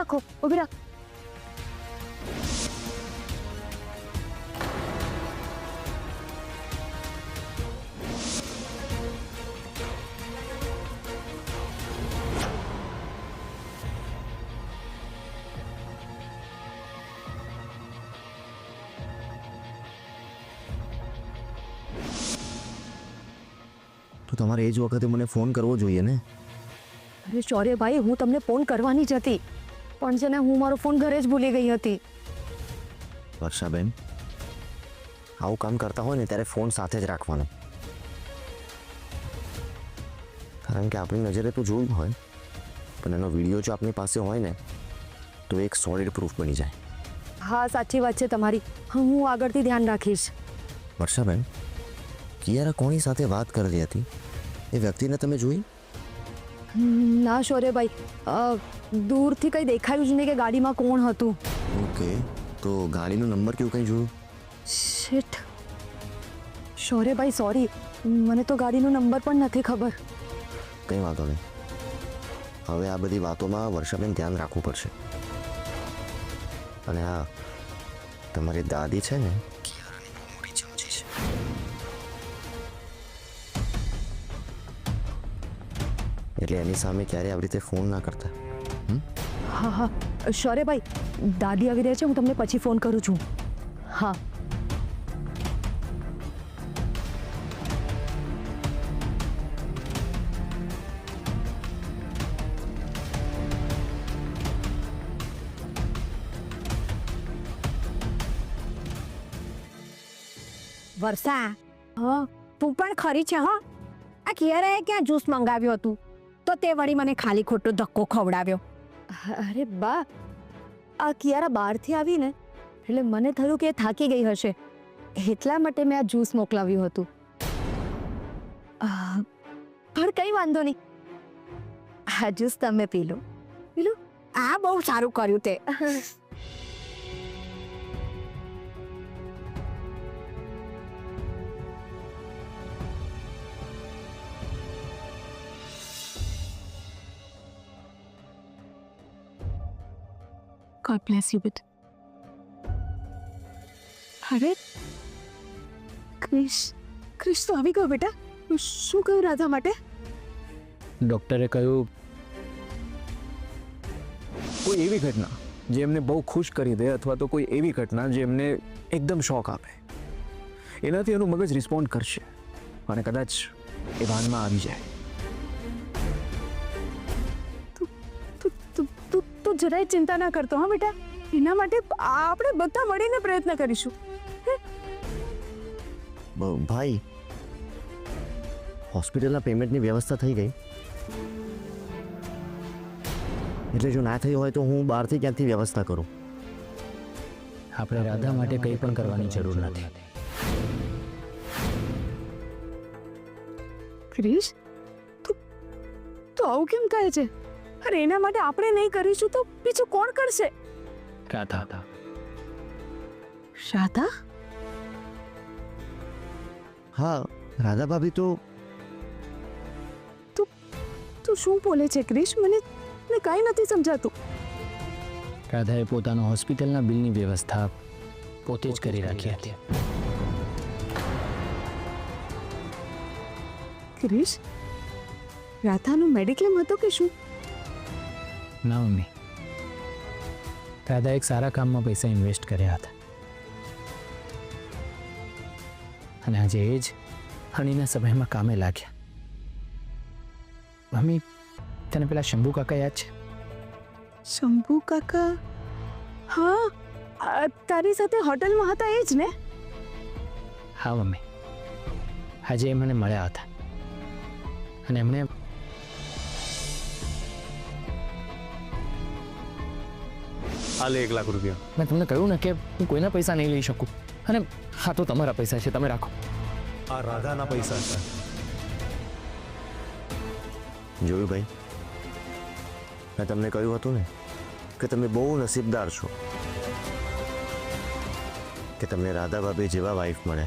રાખો, ઊભી રાખ. તો તમારે એ જ વખતે મને ફોન કરવો જોઈએ ને. અરે શૌર્યભાઈ, હું તમને ફોન કરવાની જ હતી, પણ છે ને હું મારો ફોન ઘરે જ ભૂલી ગઈ હતી. વર્ષાબેન, આવું કામ કરતા હોય ને ત્યારે ફોન સાથે જ રાખવાનો, કારણ કે આપણી નજરે તો જોયું હોય પણ એનો વિડીયો જો આપણી પાસે હોય ને તો એક સોલિડ પ્રૂફ બની જાય. હા, સાચી વાત છે તમારી. હું આગળથી ધ્યાન રાખીશ. વર્ષાબેન, કિયારા કોની સાથે વાત કરતી હતી એ વ્યક્તિને તમે જોઈ? ના શૌર્યભાઈ, દૂરથી કંઈ દેખાયું જ નહીં કે ગાડીમાં કોણ હતું. ઓકે, તો ગાડીનો નંબર કેવું કંઈ જોયું? શિટ શૌર્યભાઈ, સોરી, મને તો ગાડીનો નંબર પણ નથી ખબર. કંઈ વાંધો નહીં. હવે આ બધી વાતોમાં વર્ષાબેન ધ્યાન રાખવું પડશે. અને હા, તમારી દાદી છે ને, કિયારાની બહુ મોટી ચમચી છે. એટલે એની સામે ક્યારે આવી રીતે ફોન ના કરતા. હા હા શૌર્યભાઈ, દાદી આવી રહ્યા છે, હું તમને પછી ફોન કરું છું. હા. વર્ષા, હા તું પણ ખરી છે હો. આ કિયારાએ ક્યાં જ્યુસ મંગાવ્યું હતું તો તે વળી મને ખાલી ખોટો ધક્કો ખવડાવ્યો. અરે બા, આ કિયારા બહારથી આવીને એટલે મને થયું કે એ થાકી ગઈ હશે, એટલા માટે મેં આ જ્યુસ મોકલાવ્યું હતું. પણ કંઈ વાંધો નહીં, આ જ્યુસ તમે પી લો. પી લો. આ બહુ સારું કર્યું તે. God bless you, but અરે ક્રિશ તો આવી ગયો બેટા. શું કહ્યું રાધા માટે? ડૉક્ટરે કહ્યું કોઈ એવી ઘટના જે એમને બહુ ખુશ કરી દે અથવા તો કોઈ એવી ઘટના જે એમને એકદમ શોક આપે, એનાથી એનું મગજ રિસ્પોન્ડ કરશે અને કદાચ એ ભાનમાં આવી જાય. તું જરાય ચિંતા ના કરતો હા બેટા, એના માટે આપણે બધા મળીને પ્રયત્ન કરીશું. ભાઈ, હોસ્પિટલના પેમેન્ટની વ્યવસ્થા થઈ ગઈ, એટલે જો ના થઈ હોય તો હું બહારથી ક્યાંકથી વ્યવસ્થા કરું. આપણે રાધા માટે કંઈ પણ કરવાની જરૂર નથી. ક્રિશ, તું આવું કેમ કહે છે? અરે એના માટે આપણે નહીં કરીશું તો બીજું કોણ કરશે? રાધા, રાધા? હા, રાધા ભાભી તો તું શું બોલે છે ક્રિશ? મને કાંઈ નથી સમજાતું. રાધાએ પોતાના હોસ્પિટલના બિલની વ્યવસ્થા પોતે જ કરી રાખી હતી. ક્રિશ, રાધાનું મેડિક્લેમ હતો કે શું? ના મમ્મી, રાધા એક સારા કામમાં પૈસા ઇન્વેસ્ટ કર્યા હતા અને આજે એ જ હણીના સમયમાં કામે લાગ્યા. મમ્મી, તને પેલા શંભુ કાકા યાદ છે? શંભુ કાકા? હા, તારી સાથે હોટલમાં હતા એ જ ને? હા મમ્મી, આજે એ મને મળ્યા હતા અને એમણે હાલે 1 લાખ રૂપિયા. મેં તમને કહ્યું ને કે હું કોઈના પૈસા નહીં લઈ શકું, અને હા તો તમારા પૈસા છે, તમે રાખો. આ રાધાના પૈસા છે. જોયું ભાઈ, મેં તમને કહ્યું હતું ને કે તમે બહુ નસીબદાર છો કે તમને રાધા ભાભી જેવા વાઈફ મળે.